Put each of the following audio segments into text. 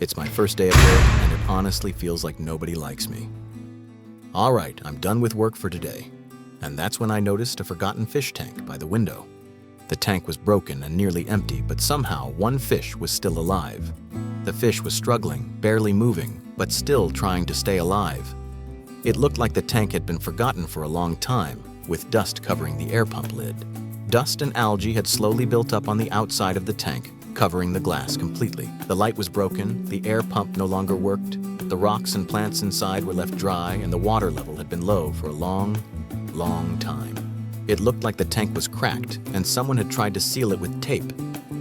It's my first day at work, and it honestly feels like nobody likes me. All right, I'm done with work for today. And that's when I noticed a forgotten fish tank by the window. The tank was broken and nearly empty, but somehow one fish was still alive. The fish was struggling, barely moving, but still trying to stay alive. It looked like the tank had been forgotten for a long time, with dust covering the air pump lid. Dust and algae had slowly built up on the outside of the tank, covering the glass completely. The light was broken, the air pump no longer worked, the rocks and plants inside were left dry, and the water level had been low for a long time. It looked like the tank was cracked, and someone had tried to seal it with tape,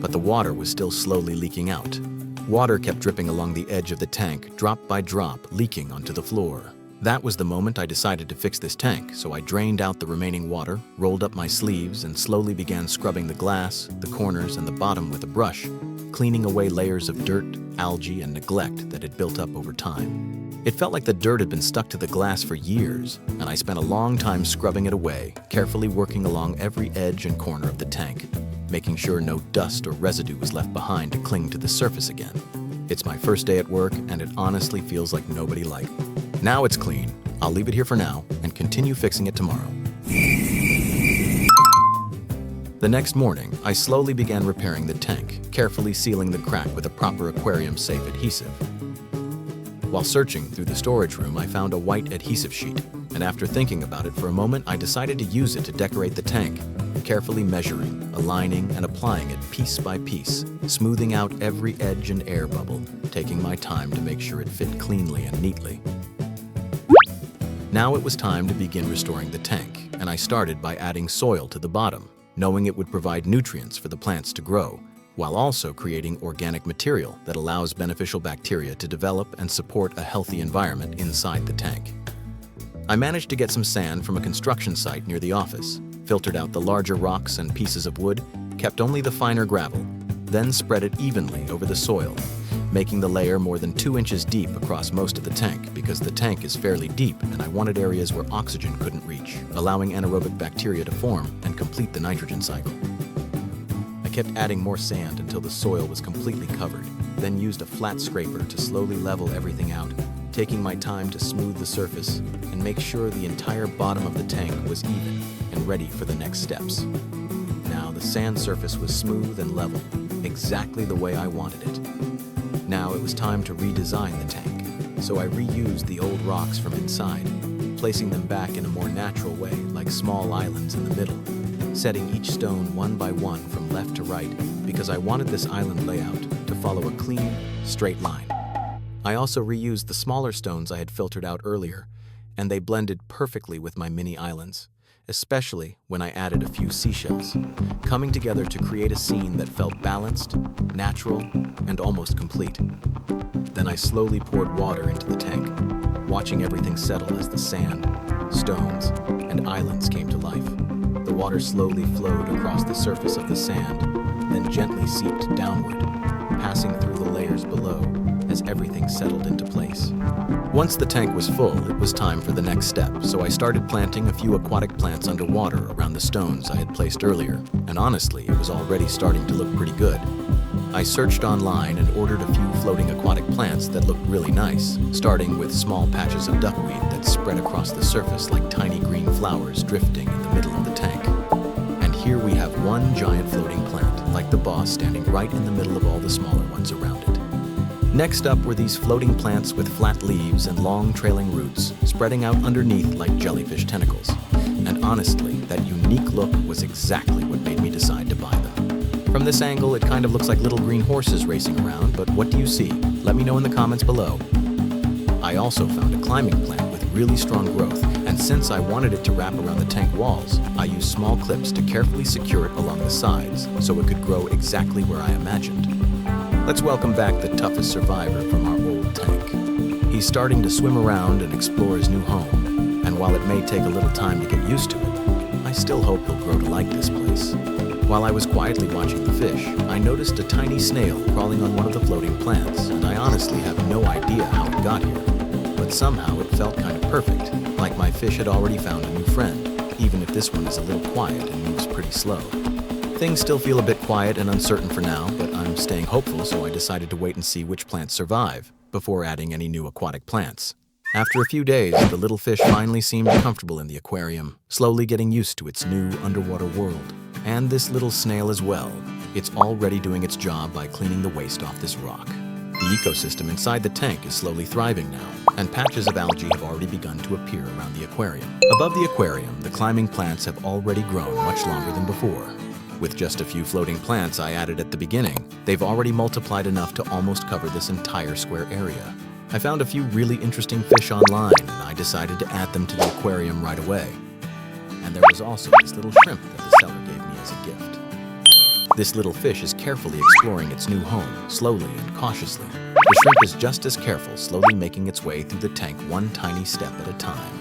but the water was still slowly leaking out. Water kept dripping along the edge of the tank, drop by drop, leaking onto the floor. That was the moment I decided to fix this tank, so I drained out the remaining water, rolled up my sleeves, and slowly began scrubbing the glass, the corners, and the bottom with a brush, cleaning away layers of dirt, algae, and neglect that had built up over time. It felt like the dirt had been stuck to the glass for years, and I spent a long time scrubbing it away, carefully working along every edge and corner of the tank, making sure no dust or residue was left behind to cling to the surface again. It's my first day at work, and it honestly feels like nobody liked me. Now it's clean. I'll leave it here for now and continue fixing it tomorrow. The next morning, I slowly began repairing the tank, carefully sealing the crack with a proper aquarium-safe adhesive. While searching through the storage room, I found a white adhesive sheet, and after thinking about it for a moment, I decided to use it to decorate the tank, carefully measuring, aligning, and applying it piece by piece, smoothing out every edge and air bubble, taking my time to make sure it fit cleanly and neatly. Now it was time to begin restoring the tank, and I started by adding soil to the bottom, knowing it would provide nutrients for the plants to grow, while also creating organic material that allows beneficial bacteria to develop and support a healthy environment inside the tank. I managed to get some sand from a construction site near the office, filtered out the larger rocks and pieces of wood, kept only the finer gravel, then spread it evenly over the soil, making the layer more than 2 inches deep across most of the tank because the tank is fairly deep and I wanted areas where oxygen couldn't reach, allowing anaerobic bacteria to form and complete the nitrogen cycle. I kept adding more sand until the soil was completely covered, then used a flat scraper to slowly level everything out, taking my time to smooth the surface and make sure the entire bottom of the tank was even and ready for the next steps. Now the sand surface was smooth and level, exactly the way I wanted it. Now it was time to redesign the tank, so I reused the old rocks from inside, placing them back in a more natural way, like small islands in the middle, setting each stone one by one from left to right because I wanted this island layout to follow a clean, straight line. I also reused the smaller stones I had filtered out earlier, and they blended perfectly with my mini islands, especially when I added a few seashells, coming together to create a scene that felt balanced, natural, and almost complete. Then I slowly poured water into the tank, watching everything settle as the sand, stones, and islands came to life. The water slowly flowed across the surface of the sand, then gently seeped downward, passing through the layers below as everything settled into place. Once the tank was full, it was time for the next step, so I started planting a few aquatic plants underwater around the stones I had placed earlier, and honestly, it was already starting to look pretty good. I searched online and ordered a few floating aquatic plants that looked really nice, starting with small patches of duckweed that spread across the surface like tiny green flowers drifting in the middle of the tank. And here we have one giant floating plant, like the boss, standing right in the middle of all the smaller ones around it. Next up were these floating plants with flat leaves and long trailing roots, spreading out underneath like jellyfish tentacles. And honestly, that unique look was exactly what made me decide to buy them. From this angle, it kind of looks like little green horses racing around, but what do you see? Let me know in the comments below. I also found a climbing plant with really strong growth, and since I wanted it to wrap around the tank walls, I used small clips to carefully secure it along the sides so it could grow exactly where I imagined. Let's welcome back the toughest survivor from our old tank. He's starting to swim around and explore his new home, and while it may take a little time to get used to it, I still hope he'll grow to like this place. While I was quietly watching the fish, I noticed a tiny snail crawling on one of the floating plants, and I honestly have no idea how it got here. But somehow it felt kind of perfect, like my fish had already found a new friend, even if this one is a little quiet and moves pretty slow. Things still feel a bit quiet and uncertain for now, but I'm I'm staying hopeful, so I decided to wait and see which plants survive before adding any new aquatic plants. After a few days, the little fish finally seemed comfortable in the aquarium, slowly getting used to its new underwater world. And this little snail as well. It's already doing its job by cleaning the waste off this rock. The ecosystem inside the tank is slowly thriving now, and patches of algae have already begun to appear around the aquarium. Above the aquarium, the climbing plants have already grown much longer than before. With just a few floating plants I added at the beginning, they've already multiplied enough to almost cover this entire square area. I found a few really interesting fish online, and I decided to add them to the aquarium right away. And there was also this little shrimp that the seller gave me as a gift. This little fish is carefully exploring its new home, slowly and cautiously. The shrimp is just as careful, slowly making its way through the tank one tiny step at a time.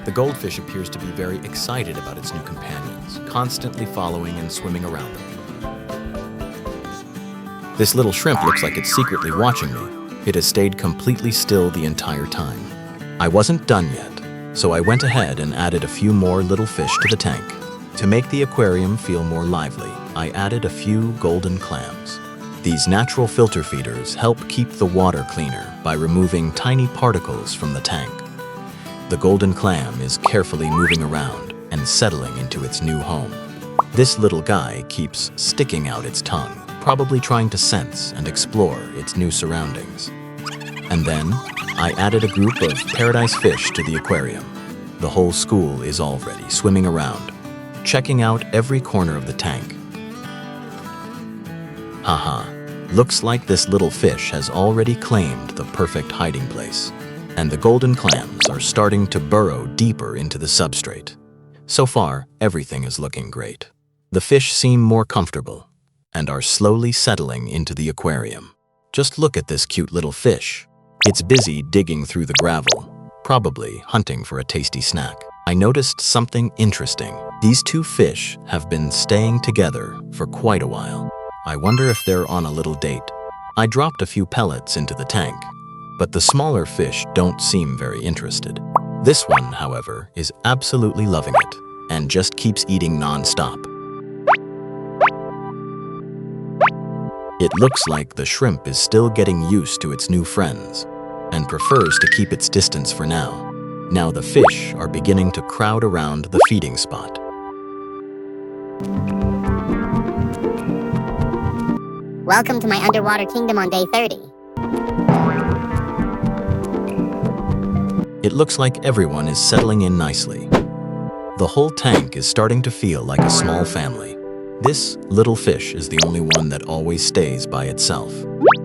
The goldfish appears to be very excited about its new companions, constantly following and swimming around them. This little shrimp looks like it's secretly watching me. It has stayed completely still the entire time. I wasn't done yet, so I went ahead and added a few more little fish to the tank. To make the aquarium feel more lively, I added a few golden clams. These natural filter feeders help keep the water cleaner by removing tiny particles from the tank. The golden clam is carefully moving around and settling into its new home. This little guy keeps sticking out its tongue, probably trying to sense and explore its new surroundings. And then, I added a group of paradise fish to the aquarium. The whole school is already swimming around, checking out every corner of the tank. Haha, looks like this little fish has already claimed the perfect hiding place, and the golden clams are starting to burrow deeper into the substrate. So far, everything is looking great. The fish seem more comfortable and are slowly settling into the aquarium. Just look at this cute little fish. It's busy digging through the gravel, probably hunting for a tasty snack. I noticed something interesting. These two fish have been staying together for quite a while. I wonder if they're on a little date. I dropped a few pellets into the tank, but the smaller fish don't seem very interested. This one, however, is absolutely loving it and just keeps eating non-stop. It looks like the shrimp is still getting used to its new friends and prefers to keep its distance for now. Now the fish are beginning to crowd around the feeding spot. Welcome to my underwater kingdom on day 30. It looks like everyone is settling in nicely. The whole tank is starting to feel like a small family. This little fish is the only one that always stays by itself.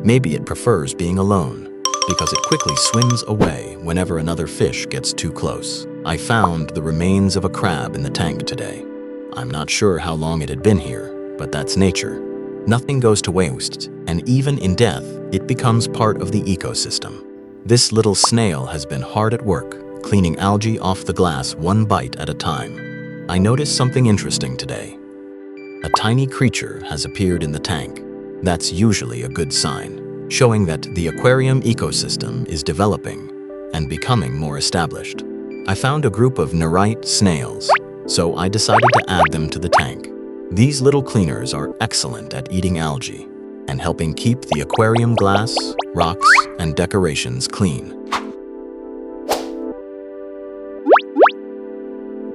Maybe it prefers being alone, because it quickly swims away whenever another fish gets too close. I found the remains of a crab in the tank today. I'm not sure how long it had been here, but that's nature. Nothing goes to waste, and even in death, it becomes part of the ecosystem. This little snail has been hard at work, cleaning algae off the glass one bite at a time. I noticed something interesting today. A tiny creature has appeared in the tank. That's usually a good sign, showing that the aquarium ecosystem is developing and becoming more established. I found a group of nerite snails, so I decided to add them to the tank. These little cleaners are excellent at eating algae and helping keep the aquarium glass, rocks, and decorations clean.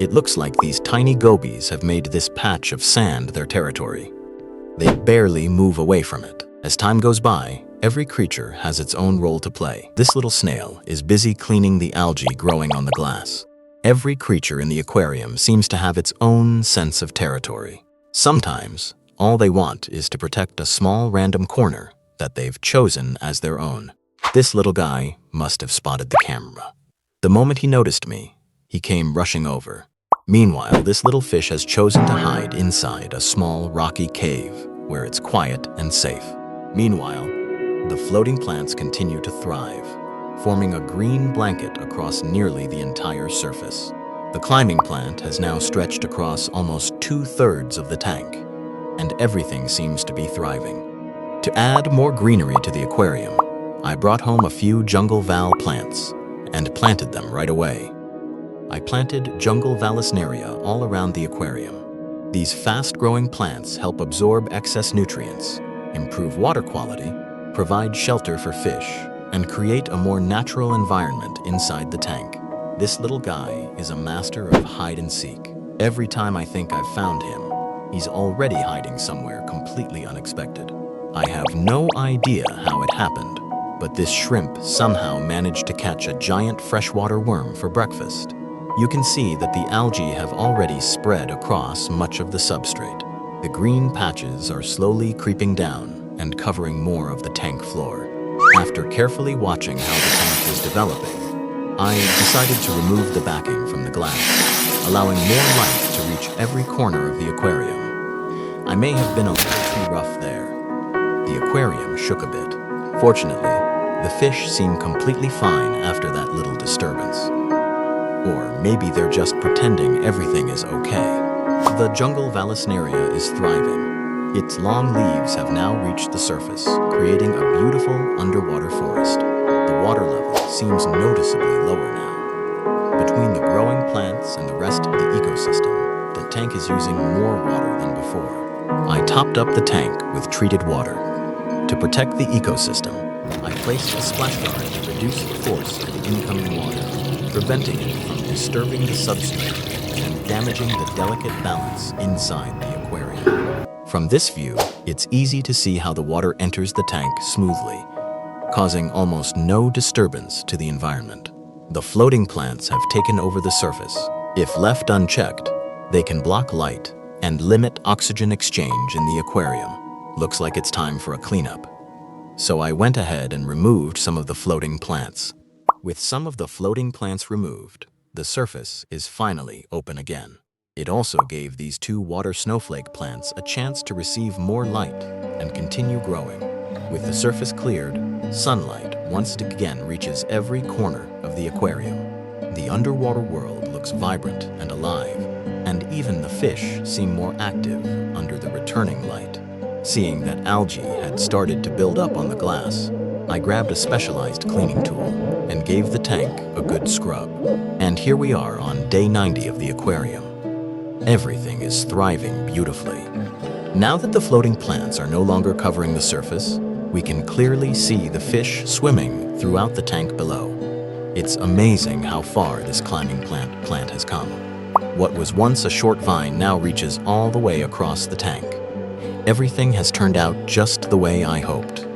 It looks like these tiny gobies have made this patch of sand their territory. They barely move away from it. As time goes by, every creature has its own role to play. This little snail is busy cleaning the algae growing on the glass. Every creature in the aquarium seems to have its own sense of territory. Sometimes, all they want is to protect a small random corner that they've chosen as their own. This little guy must have spotted the camera. The moment he noticed me, he came rushing over. Meanwhile, this little fish has chosen to hide inside a small rocky cave where it's quiet and safe. Meanwhile, the floating plants continue to thrive, forming a green blanket across nearly the entire surface. The climbing plant has now stretched across almost 2/3 of the tank, and everything seems to be thriving. To add more greenery to the aquarium, I brought home a few jungle val plants and planted them right away. I planted jungle vallisneria all around the aquarium. These fast-growing plants help absorb excess nutrients, improve water quality, provide shelter for fish, and create a more natural environment inside the tank. This little guy is a master of hide and seek. Every time I think I've found him, he's already hiding somewhere completely unexpected. I have no idea how it happened, but this shrimp somehow managed to catch a giant freshwater worm for breakfast. You can see that the algae have already spread across much of the substrate. The green patches are slowly creeping down and covering more of the tank floor. After carefully watching how the tank was developing, I decided to remove the backing from the glass, allowing more light to reach every corner of the aquarium. I may have been a little too rough there. The aquarium shook a bit. Fortunately, the fish seem completely fine after that little disturbance. Or maybe they're just pretending everything is okay. The jungle vallisneria is thriving. Its long leaves have now reached the surface, creating a beautiful underwater forest. The water level seems noticeably lower now. Between the growing plants and the rest of the ecosystem, the tank is using more water than before. I topped up the tank with treated water. To protect the ecosystem, I placed a splash guard to reduce the force of the incoming water, preventing it from disturbing the substrate and damaging the delicate balance inside the aquarium. From this view, it's easy to see how the water enters the tank smoothly, causing almost no disturbance to the environment. The floating plants have taken over the surface. If left unchecked, they can block light and limit oxygen exchange in the aquarium. Looks like it's time for a cleanup. So I went ahead and removed some of the floating plants. With some of the floating plants removed, the surface is finally open again. It also gave these two water snowflake plants a chance to receive more light and continue growing. With the surface cleared, sunlight once again reaches every corner of the aquarium. The underwater world looks vibrant and alive, and even the fish seem more active under the returning light. Seeing that algae had started to build up on the glass, I grabbed a specialized cleaning tool and gave the tank a good scrub. And here we are on day 90 of the aquarium. Everything is thriving beautifully. Now that the floating plants are no longer covering the surface, we can clearly see the fish swimming throughout the tank below. It's amazing how far this climbing plant has come. What was once a short vine now reaches all the way across the tank. Everything has turned out just the way I hoped.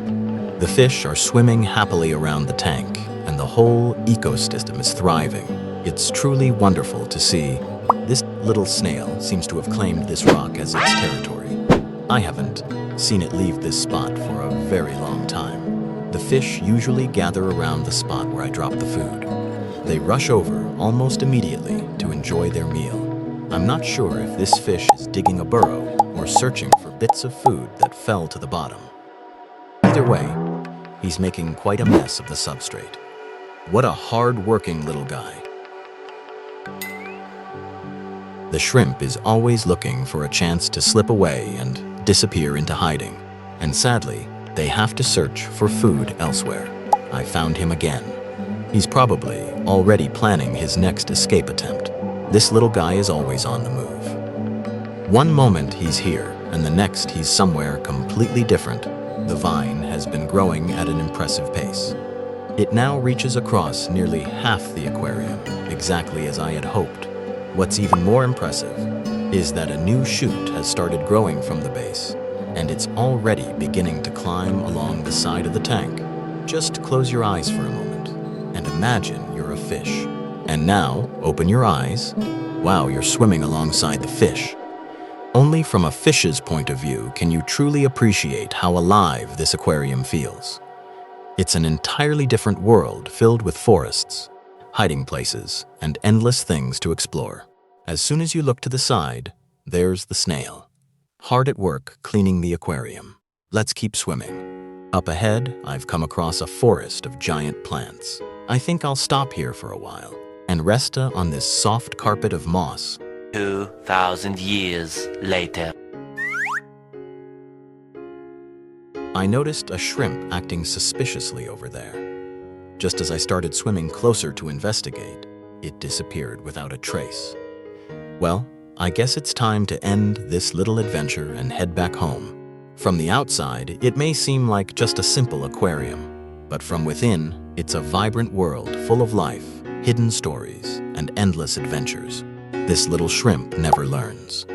The fish are swimming happily around the tank, and the whole ecosystem is thriving. It's truly wonderful to see. This little snail seems to have claimed this rock as its territory. I haven't seen it leave this spot for a very long time. The fish usually gather around the spot where I drop the food. They rush over almost immediately to enjoy their meal. I'm not sure if this fish is digging a burrow or searching for bits of food that fell to the bottom. Either way, he's making quite a mess of the substrate. What a hard-working little guy. The shrimp is always looking for a chance to slip away and disappear into hiding, and sadly, they have to search for food elsewhere. I found him again. He's probably already planning his next escape attempt. This little guy is always on the move. One moment he's here, and the next he's somewhere completely different. The vine has been growing at an impressive pace. It now reaches across nearly half the aquarium, exactly as I had hoped. What's even more impressive is that a new shoot has started growing from the base, and it's already beginning to climb along the side of the tank. Just close your eyes for a moment and imagine you're a fish. And now, open your eyes. Wow, you're swimming alongside the fish. Only from a fish's point of view can you truly appreciate how alive this aquarium feels. It's an entirely different world filled with forests, hiding places, and endless things to explore. As soon as you look to the side, there's the snail, hard at work cleaning the aquarium. Let's keep swimming. Up ahead, I've come across a forest of giant plants. I think I'll stop here for a while and rest on this soft carpet of moss. 2,000 years later. I noticed a shrimp acting suspiciously over there. Just as I started swimming closer to investigate, it disappeared without a trace. Well, I guess it's time to end this little adventure and head back home. From the outside, it may seem like just a simple aquarium, but from within, it's a vibrant world full of life, hidden stories, and endless adventures. This little shrimp never learns.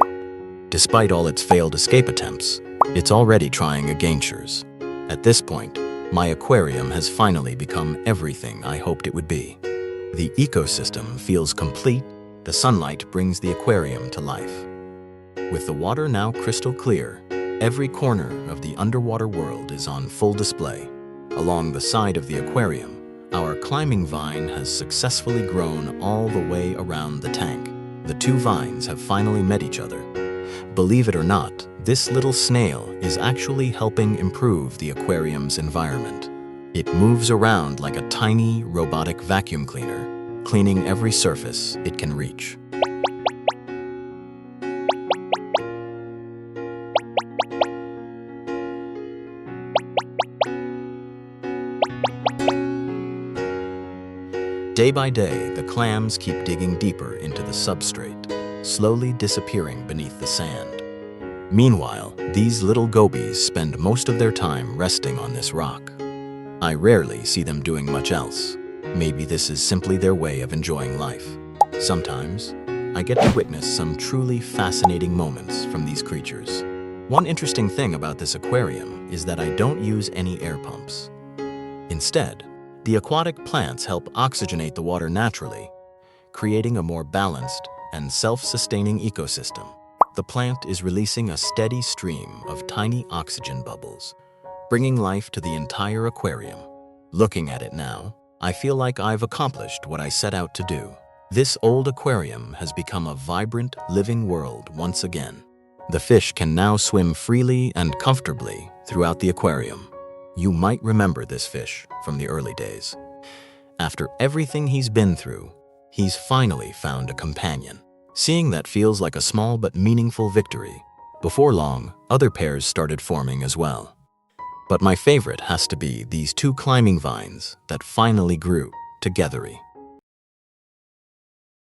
Despite all its failed escape attempts, it's already trying adventures. At this point, my aquarium has finally become everything I hoped it would be. The ecosystem feels complete. The sunlight brings the aquarium to life. With the water now crystal clear, every corner of the underwater world is on full display. Along the side of the aquarium, our climbing vine has successfully grown all the way around the tank. The two vines have finally met each other. Believe it or not, this little snail is actually helping improve the aquarium's environment. It moves around like a tiny robotic vacuum cleaner, cleaning every surface it can reach. Day by day, the clams keep digging deeper into the substrate, slowly disappearing beneath the sand. Meanwhile, these little gobies spend most of their time resting on this rock. I rarely see them doing much else. Maybe this is simply their way of enjoying life. Sometimes, I get to witness some truly fascinating moments from these creatures. One interesting thing about this aquarium is that I don't use any air pumps. Instead, the aquatic plants help oxygenate the water naturally, creating a more balanced and self-sustaining ecosystem. The plant is releasing a steady stream of tiny oxygen bubbles, bringing life to the entire aquarium. Looking at it now, I feel like I've accomplished what I set out to do. This old aquarium has become a vibrant, living world once again. The fish can now swim freely and comfortably throughout the aquarium. You might remember this fish from the early days. After everything he's been through, he's finally found a companion. Seeing that feels like a small but meaningful victory. Before long, other pairs started forming as well. But my favorite has to be these two climbing vines that finally grew together.